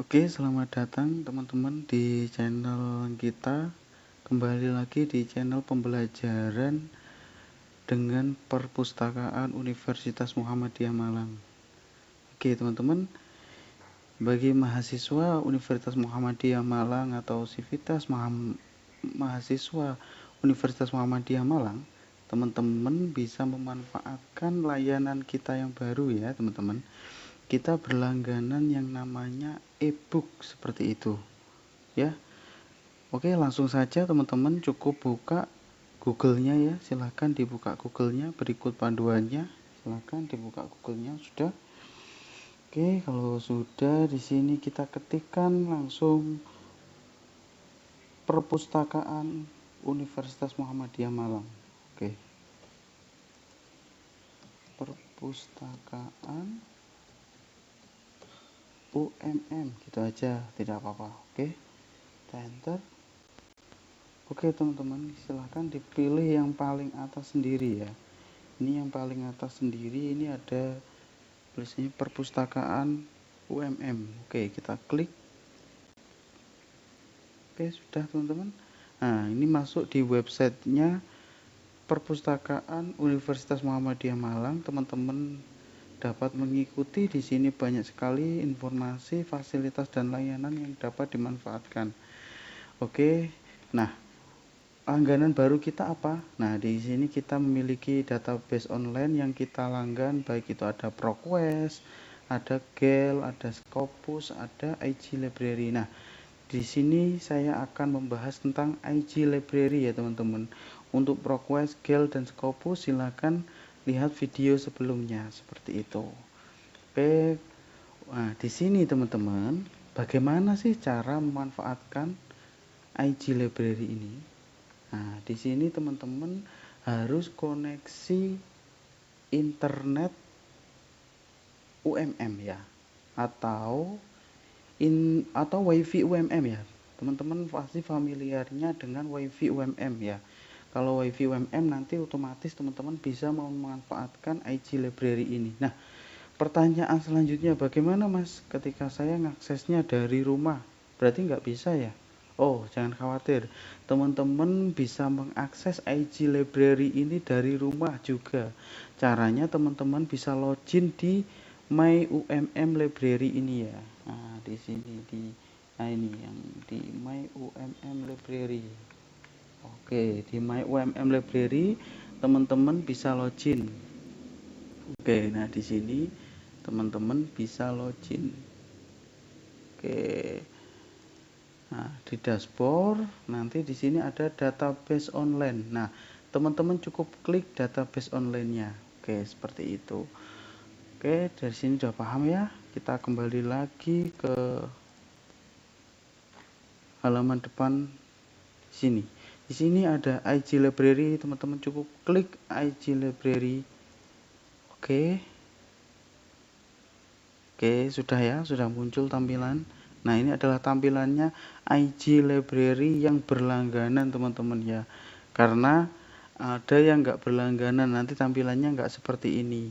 Oke, selamat datang teman-teman di channel kita. Kembali lagi di channel pembelajaran dengan Perpustakaan Universitas Muhammadiyah Malang. Oke, teman-teman, bagi mahasiswa Universitas Muhammadiyah Malang atau Sivitas mahasiswa Universitas Muhammadiyah Malang, teman-teman bisa memanfaatkan layanan kita yang baru ya, teman-teman. Kita berlangganan yang namanya e-book seperti itu ya. Oke, langsung saja teman-teman cukup buka Google-nya ya. Silahkan dibuka Google-nya, berikut panduannya. Silahkan dibuka Google-nya sudah. Oke, kalau sudah di sini kita ketikkan langsung Perpustakaan Universitas Muhammadiyah Malang. Oke. Perpustakaan UMM gitu aja, tidak apa-apa. Oke. Kita enter. Oke teman-teman, silahkan dipilih yang paling atas sendiri ya. Ini yang paling atas sendiri, ini ada tulisannya Perpustakaan UMM. Oke, kita klik. Oke, sudah teman-teman. Nah, ini masuk di websitenya Perpustakaan Universitas Muhammadiyah Malang. Teman-teman dapat mengikuti di sini banyak sekali informasi, fasilitas dan layanan yang dapat dimanfaatkan. Oke. Nah, langganan baru kita apa? Nah, di sini kita memiliki database online yang kita langgan, baik itu ada ProQuest, ada GEL, ada Scopus, ada IG Library. Nah, di sini saya akan membahas tentang IG Library ya, teman-teman. Untuk ProQuest, GEL, dan Scopus silakan lihat video sebelumnya seperti itu. Oke. Nah, di sini teman-teman, bagaimana sih cara memanfaatkan IG Library ini? Nah, di sini teman-teman harus koneksi internet UMM ya, atau WiFi UMM ya. Teman-teman pasti familiarnya dengan WiFi UMM ya. Kalau WiFi UMM nanti otomatis teman-teman bisa memanfaatkan IG Library ini. Nah, pertanyaan selanjutnya, bagaimana Mas ketika saya ngaksesnya dari rumah? Berarti nggak bisa ya? Oh, jangan khawatir. Teman-teman bisa mengakses IG Library ini dari rumah juga. Caranya teman-teman bisa login di My UMM Library ini ya. Nah, di sini ini yang di My UMM Library. Oke, di My UMM Library teman-teman bisa login. Oke, nah di sini teman-teman bisa login. Oke. Nah, di dashboard nanti di sini ada database online. Nah, teman-teman cukup klik database online-nya. Oke, seperti itu. Oke, dari sini sudah paham ya. Kita kembali lagi ke halaman depan sini. Di sini ada IG Library, teman-teman cukup klik IG Library. Oke. Oke, sudah ya, sudah muncul tampilan. Nah, ini adalah tampilannya IG Library yang berlangganan teman-teman ya. Karena ada yang nggak berlangganan, nanti tampilannya nggak seperti ini.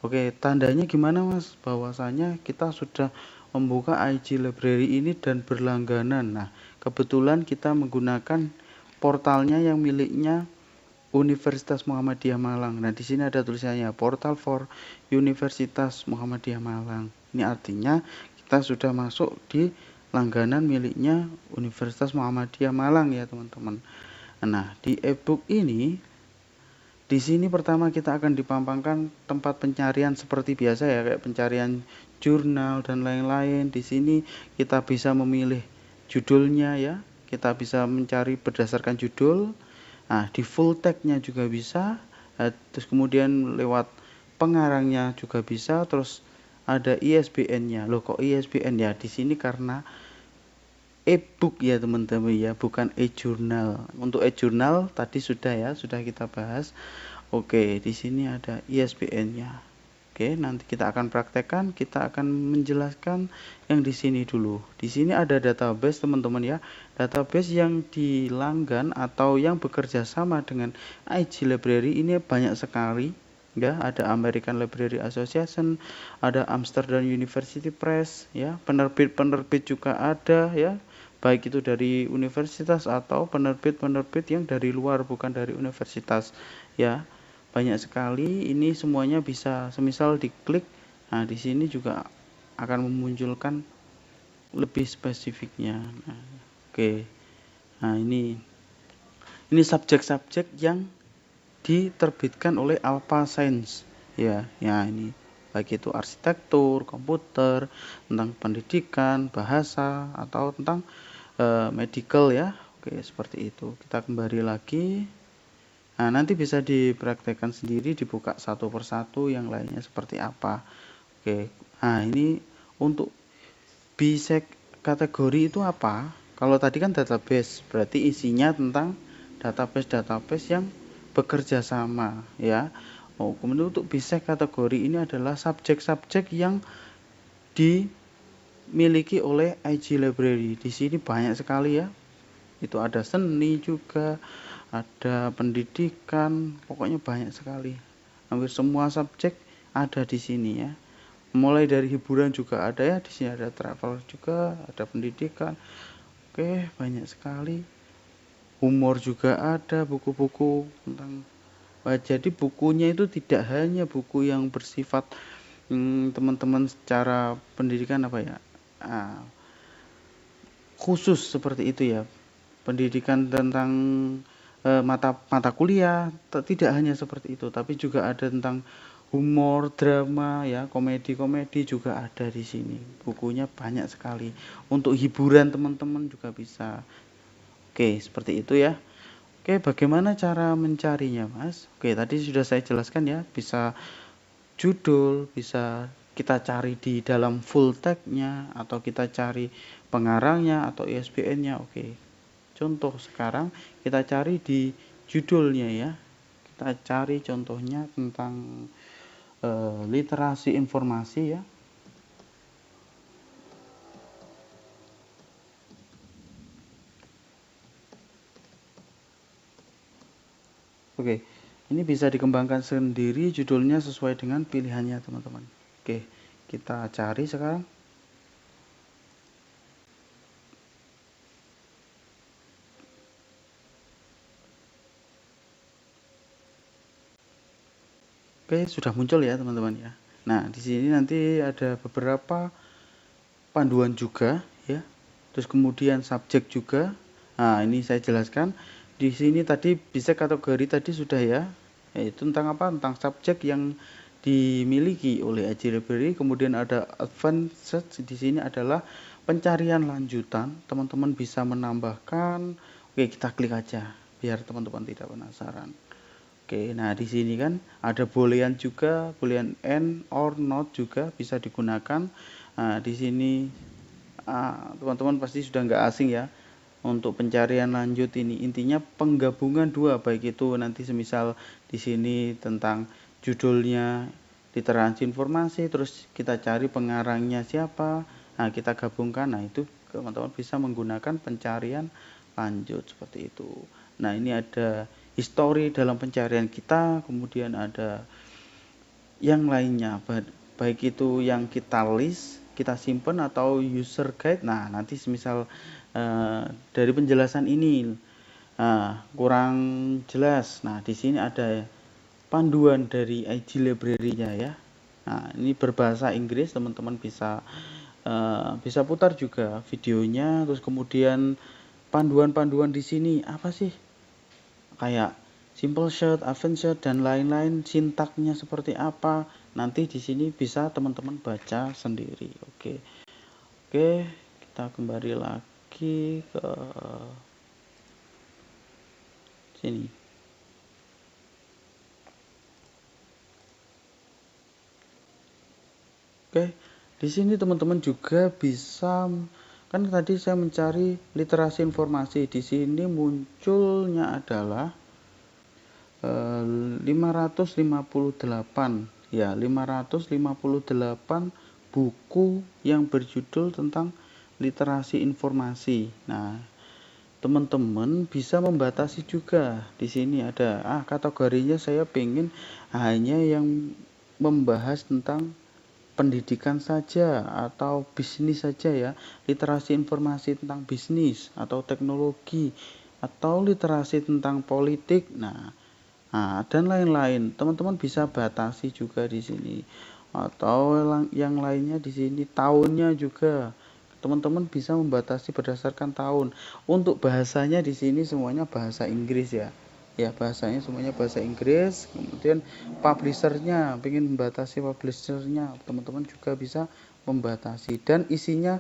Oke, tandanya gimana Mas? Bahwasanya kita sudah membuka IG Library ini dan berlangganan. Nah, kebetulan kita menggunakan portalnya yang miliknya Universitas Muhammadiyah Malang. Nah, di sini ada tulisannya Portal for Universitas Muhammadiyah Malang. Ini artinya kita sudah masuk di langganan miliknya Universitas Muhammadiyah Malang ya, teman-teman. Nah, di e-book ini di sini pertama kita akan dipampangkan tempat pencarian seperti biasa ya, kayak pencarian jurnal dan lain-lain. Di sini kita bisa memilih judulnya ya. Kita bisa mencari berdasarkan judul. Nah, di full tag-nya juga bisa, terus kemudian lewat pengarangnya juga bisa, terus ada ISBN-nya. Loh, kok ISBN ya? Di sini karena e-book ya teman-teman ya, bukan e-jurnal. Untuk e-jurnal tadi sudah ya, sudah kita bahas. Oke, di sini ada ISBN-nya. Oke, nanti kita akan praktekkan, kita akan menjelaskan yang di sini dulu. Di sini ada database teman-teman ya. Database yang dilanggan atau yang bekerja sama dengan IG Library ini banyak sekali ya, ada American Library Association, ada Amsterdam University Press, ya, penerbit-penerbit juga ada, ya, baik itu dari universitas atau penerbit-penerbit yang dari luar, bukan dari universitas, ya, banyak sekali. Ini semuanya bisa semisal diklik. Nah, di sini juga akan memunculkan lebih spesifiknya. Nah, oke. Nah, ini subjek-subjek yang diterbitkan oleh Alpha Science, ya. Ya, ini baik itu arsitektur, komputer, tentang pendidikan, bahasa, atau tentang medical, ya. Oke, seperti itu. Kita kembali lagi. Nah, nanti bisa dipraktekkan sendiri, dibuka satu persatu yang lainnya seperti apa. Oke. Nah, ini untuk bisek kategori itu apa? Kalau tadi kan database, berarti isinya tentang database-database yang bekerja sama, ya. Oh, kemudian untuk bisek kategori ini adalah subjek-subjek yang dimiliki oleh IG Library. Di sini banyak sekali, ya. Itu ada seni juga, ada pendidikan, pokoknya banyak sekali. Hampir semua subjek ada di sini, ya. Mulai dari hiburan juga ada, ya, di sini ada travel juga, ada pendidikan. Oke, banyak sekali. Humor juga ada, buku-buku tentang jadi bukunya itu tidak hanya buku yang bersifat teman-teman secara pendidikan apa ya, khusus seperti itu, ya, pendidikan tentang mata kuliah, tidak hanya seperti itu, tapi juga ada tentang humor, drama, ya, komedi-komedi juga ada di sini. Bukunya banyak sekali. Untuk hiburan teman-teman juga bisa. Oke, seperti itu, ya. Oke, bagaimana cara mencarinya, Mas? Oke, tadi sudah saya jelaskan, ya. Bisa judul, bisa kita cari di dalam full tag-nya, atau kita cari pengarangnya atau ISBN-nya. Oke. Contoh sekarang kita cari di judulnya, ya. Kita cari contohnya tentang literasi informasi, ya. Oke, ini bisa dikembangkan sendiri judulnya sesuai dengan pilihannya, teman-teman. Oke, kita cari sekarang. Oke, sudah muncul, ya, teman-teman, ya. Nah, di sini nanti ada beberapa panduan juga, ya. Terus kemudian subjek juga. Nah, ini saya jelaskan. Di sini tadi bisa kategori tadi sudah, ya. Yaitu tentang apa? Tentang subjek yang dimiliki oleh IG Library. Kemudian ada advanced search, di sini adalah pencarian lanjutan. Teman-teman bisa menambahkan. Oke, kita klik aja biar teman-teman tidak penasaran. Oke, nah di sini kan ada boolean juga, boolean and or not juga bisa digunakan. Nah, di sini teman-teman pasti sudah nggak asing, ya, untuk pencarian lanjut ini. Intinya penggabungan dua, baik itu nanti semisal di sini tentang judulnya literasi informasi, terus kita cari pengarangnya siapa, nah kita gabungkan. Nah, itu teman-teman bisa menggunakan pencarian lanjut seperti itu. Nah, ini ada history dalam pencarian kita, kemudian ada yang lainnya, baik itu yang kita list, kita simpan, atau user guide. Nah, nanti semisal dari penjelasan ini kurang jelas, nah di sini ada panduan dari IG Library-nya, ya. Nah, ini berbahasa Inggris, teman-teman bisa bisa putar juga videonya. Terus kemudian panduan-panduan di sini apa sih? Kayak simple short, advanced short, dan lain-lain, sintaknya seperti apa. Nanti di sini bisa teman-teman baca sendiri. Oke. Oke, kita kembali lagi ke sini. Oke, di sini teman-teman juga bisa, kan tadi saya mencari literasi informasi, di sini munculnya adalah 558, ya, 558 buku yang berjudul tentang literasi informasi. Nah, teman-teman bisa membatasi juga. Di sini ada kategorinya saya pengen hanya yang membahas tentang pendidikan saja atau bisnis saja ya, literasi informasi tentang bisnis atau teknologi atau literasi tentang politik. Nah, dan lain-lain. Teman-teman bisa batasi juga di sini. Atau yang lainnya di sini tahunnya juga. Teman-teman bisa membatasi berdasarkan tahun. Untuk bahasanya di sini semuanya bahasa Inggris ya. Ya, bahasanya semuanya bahasa Inggris. Kemudian publishernya, ingin membatasi publishernya, teman-teman juga bisa membatasi. Dan isinya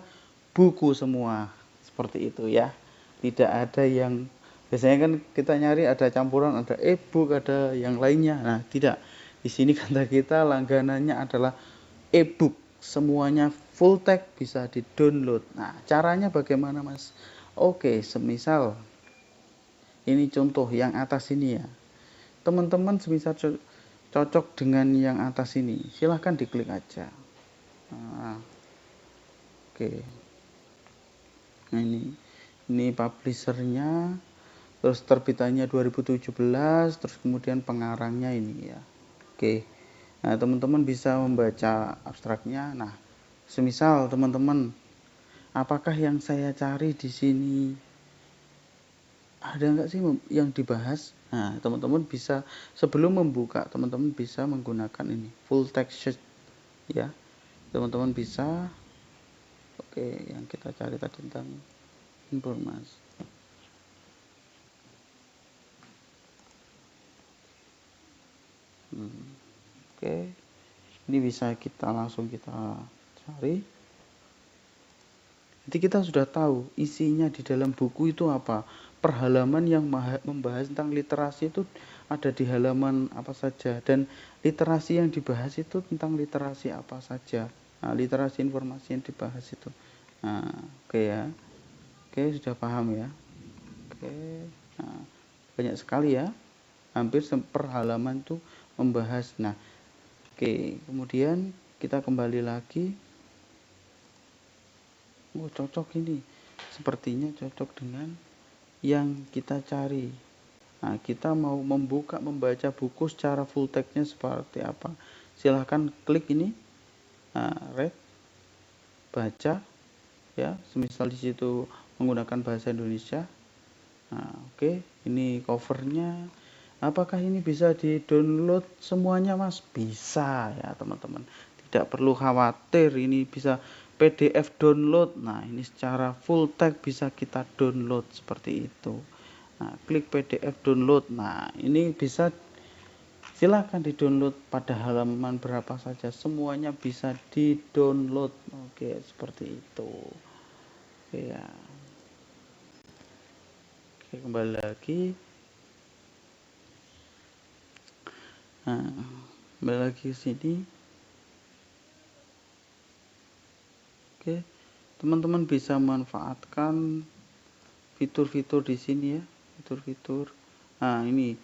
buku semua. Seperti itu ya. Tidak ada yang biasanya kan kita nyari ada campuran, ada e-book, ada yang lainnya. Nah, tidak. Di sini kata kita langganannya adalah e-book. Semuanya full text bisa di-download. Nah, caranya bagaimana, Mas? Oke, semisal ini contoh yang atas ini ya. Teman-teman semisal cocok dengan yang atas ini, silahkan diklik aja. Nah, oke. Nah, ini publishernya, terus terbitannya 2017, terus kemudian pengarangnya ini ya. Oke. Nah, teman-teman bisa membaca abstraknya. Nah, semisal teman-teman, apakah yang saya cari di sini ada nggak sih yang dibahas? Nah, teman-teman bisa sebelum membuka, teman-teman bisa menggunakan ini full text sheet ya. Teman-teman bisa, oke, yang kita cari tadi tentang informasi. Oke, ini bisa kita langsung kita cari. Jadi kita sudah tahu isinya di dalam buku itu apa. Per halaman yang membahas tentang literasi itu ada di halaman apa saja. Dan literasi yang dibahas itu tentang literasi apa saja. Nah, literasi informasi yang dibahas itu. Nah, oke ya. Oke, sudah paham ya. Oke, nah, banyak sekali ya. Hampir per halaman itu membahas. Nah, oke, kemudian kita kembali lagi. Cocok ini. Sepertinya cocok dengan yang kita cari. Nah, kita mau membaca buku secara full text-nya seperti apa. Silahkan klik ini, read, baca, ya. Semisal di situ menggunakan bahasa Indonesia. Nah, oke, ini covernya. Apakah ini bisa di-download semuanya, Mas? Bisa ya, teman-teman. Tidak perlu khawatir, ini bisa PDF download. Nah, ini secara full text bisa kita download seperti itu. Nah, klik PDF download. Nah, ini bisa silahkan di-download pada halaman berapa saja. Semuanya bisa di-download. Oke, seperti itu. Oke ya. Oke, kembali lagi. Nah, kembali lagi ke sini. Oke, teman-teman bisa manfaatkan fitur-fitur di sini ya, fitur-fitur. Nah, ini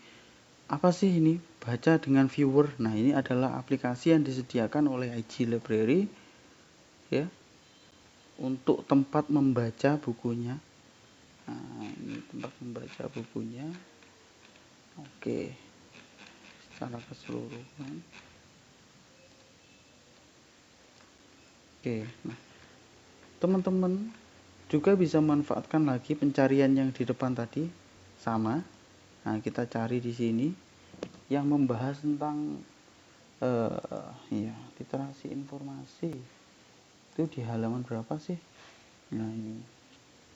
apa sih ini? Baca dengan viewer. Nah, ini adalah aplikasi yang disediakan oleh IG Library ya, untuk tempat membaca bukunya. Nah, ini tempat membaca bukunya. Oke, secara keseluruhan. Oke, nah teman-teman juga bisa manfaatkan lagi pencarian yang di depan tadi sama. Nah, kita cari di sini yang membahas tentang literasi informasi. Itu di halaman berapa sih? Nah, ini.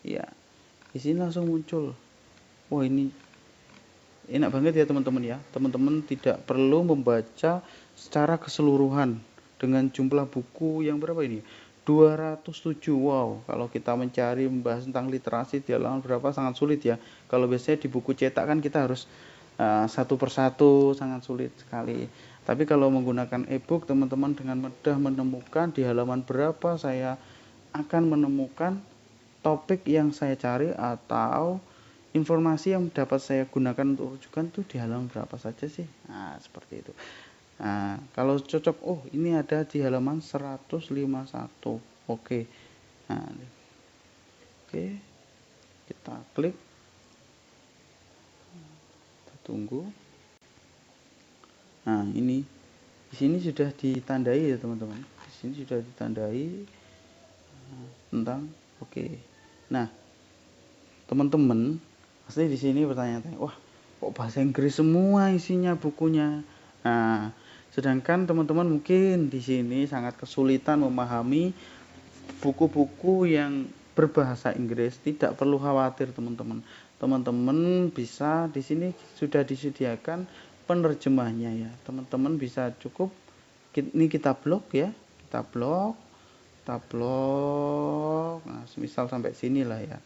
Ya, di sini langsung muncul. Wah, ini enak banget ya teman-teman ya. Teman-teman tidak perlu membaca secara keseluruhan dengan jumlah buku yang berapa ini? 207. Wow, kalau kita mencari membahas tentang literasi di halaman berapa sangat sulit ya. Kalau biasanya di buku cetak kan kita harus satu persatu, sangat sulit sekali. Tapi kalau menggunakan e-book, teman-teman dengan mudah menemukan di halaman berapa saya akan menemukan topik yang saya cari atau informasi yang dapat saya gunakan untuk rujukan tuh di halaman berapa saja sih. Nah, seperti itu. Nah, kalau cocok, ini ada di halaman 151. Oke. Nah, oke. Kita klik. tunggu. Nah, ini di sini sudah ditandai ya teman-teman. Di sini sudah ditandai tentang oke. Nah, teman-teman pasti di sini bertanya-tanya, wah kok bahasa Inggris semua isinya bukunya. Nah, sedangkan teman-teman mungkin di sini sangat kesulitan memahami buku-buku yang berbahasa Inggris. Tidak perlu khawatir teman-teman. Teman-teman bisa di sini sudah disediakan penerjemahnya ya. Teman-teman bisa cukup ini kita blok ya. Kita blok. Nah, misal sampai sini lah ya.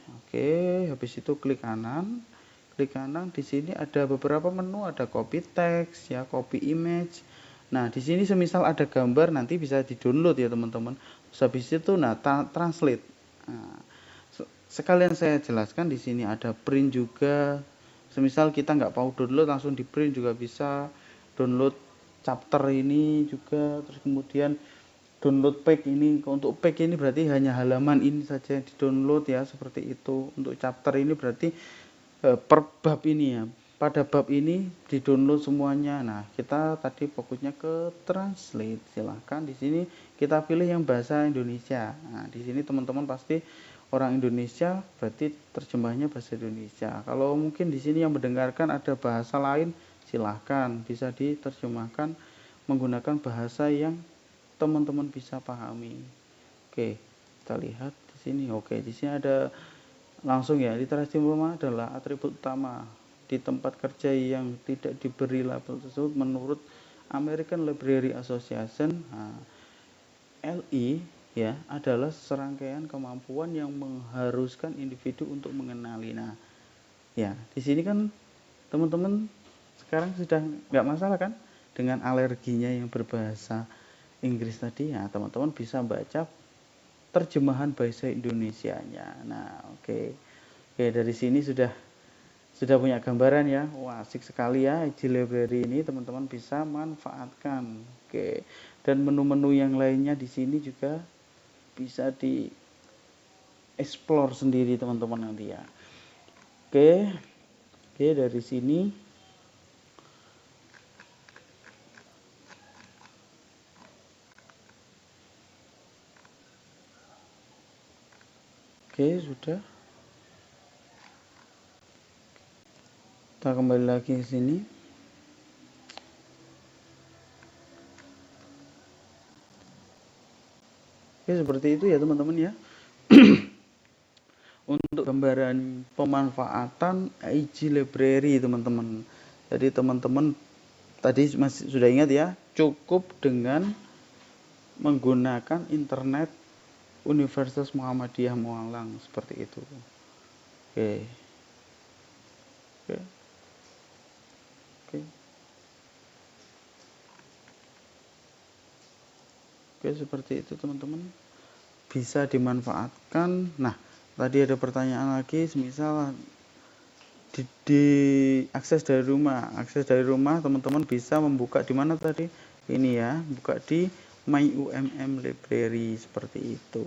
Oke, habis itu klik kanan. Klik kanan, di sini ada beberapa menu, ada copy text ya, copy image. Nah, di sini semisal ada gambar nanti bisa di-download ya, teman-teman. Terus habis itu translate. Nah, sekalian saya jelaskan di sini ada print juga. Semisal kita nggak mau download langsung di print juga bisa. Download chapter ini juga, terus kemudian download page ini. Untuk page ini berarti hanya halaman ini saja yang di-download ya, seperti itu. Untuk chapter ini berarti per bab ini ya. Pada bab ini di-download semuanya. Nah, kita tadi fokusnya ke translate. Silahkan di sini kita pilih yang bahasa Indonesia. Nah, di sini teman-teman pasti orang Indonesia, berarti terjemahnya bahasa Indonesia. Kalau mungkin di sini yang mendengarkan ada bahasa lain, silahkan bisa diterjemahkan menggunakan bahasa yang teman-teman bisa pahami. Oke, kita lihat di sini. Oke, di sini ada langsung ya, literasi utama adalah atribut utama di tempat kerja yang tidak diberi label tersebut menurut American Library Association. Nah, LI ya adalah serangkaian kemampuan yang mengharuskan individu untuk mengenali. Nah, ya di sini kan teman-teman sekarang sudah nggak masalah kan dengan alerginya yang berbahasa Inggris tadi ya, teman-teman bisa baca terjemahan bahasa Indonesianya. Nah, oke. Dari sini sudah punya gambaran ya. Wah, asik sekali ya IG Library ini, teman-teman bisa manfaatkan. Oke. Dan menu-menu yang lainnya di sini juga bisa di explore sendiri teman-teman nanti ya. Oke, dari sini sudah. Kita kembali lagi ke sini. Seperti itu ya teman-teman ya. Untuk gambaran pemanfaatan IG Library teman-teman. Jadi teman-teman tadi masih sudah ingat ya, cukup dengan menggunakan internet Universitas Muhammadiyah Malang seperti itu. Oke, seperti itu teman-teman, bisa dimanfaatkan. Nah, tadi ada pertanyaan lagi, misal di akses dari rumah teman-teman bisa membuka di mana tadi ini ya, buka di My UMM Library seperti itu.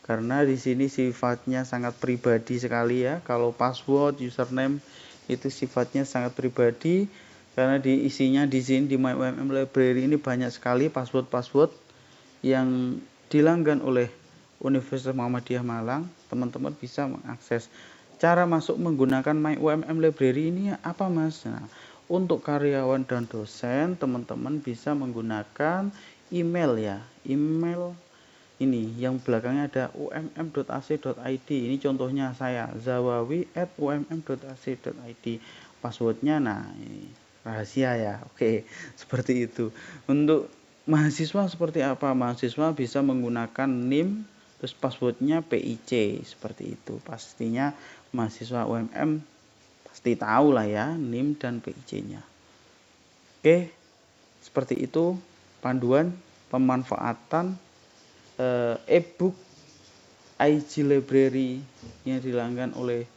Karena di sini sifatnya sangat pribadi sekali ya. Kalau password, username itu sifatnya sangat pribadi karena isinya di sini di My UMM Library ini banyak sekali password yang dilanggan oleh Universitas Muhammadiyah Malang. Teman-teman bisa mengakses. Cara masuk menggunakan My UMM Library ini apa Mas? Nah, untuk karyawan dan dosen, teman-teman bisa menggunakan email ya. Email ini yang belakangnya ada umm.ac.id. Ini contohnya saya, zawawi@umm.ac.id. Passwordnya nah ini rahasia ya. Oke, seperti itu. Untuk mahasiswa seperti apa? Mahasiswa bisa menggunakan NIM terus passwordnya PIC seperti itu. Pastinya mahasiswa UMM pasti tahu lah ya NIM dan PIC-nya. Oke, seperti itu panduan pemanfaatan e-book IG Library yang dilanggan oleh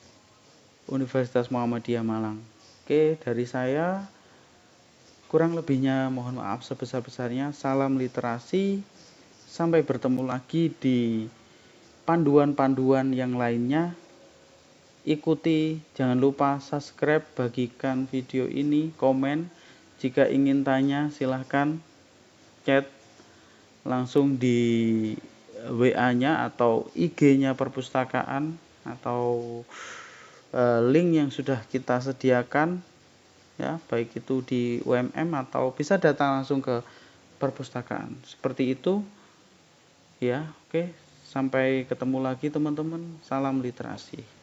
Universitas Muhammadiyah Malang. Oke, dari saya kurang lebihnya mohon maaf sebesar-besarnya. Salam literasi. Sampai bertemu lagi di panduan-panduan yang lainnya. ikuti, jangan lupa subscribe, bagikan video ini, komen. Jika ingin tanya silahkan chat langsung di WA-nya atau IG-nya perpustakaan atau link yang sudah kita sediakan ya, baik itu di UMM atau bisa datang langsung ke perpustakaan. Seperti itu ya. Oke, sampai ketemu lagi teman-teman. Salam literasi.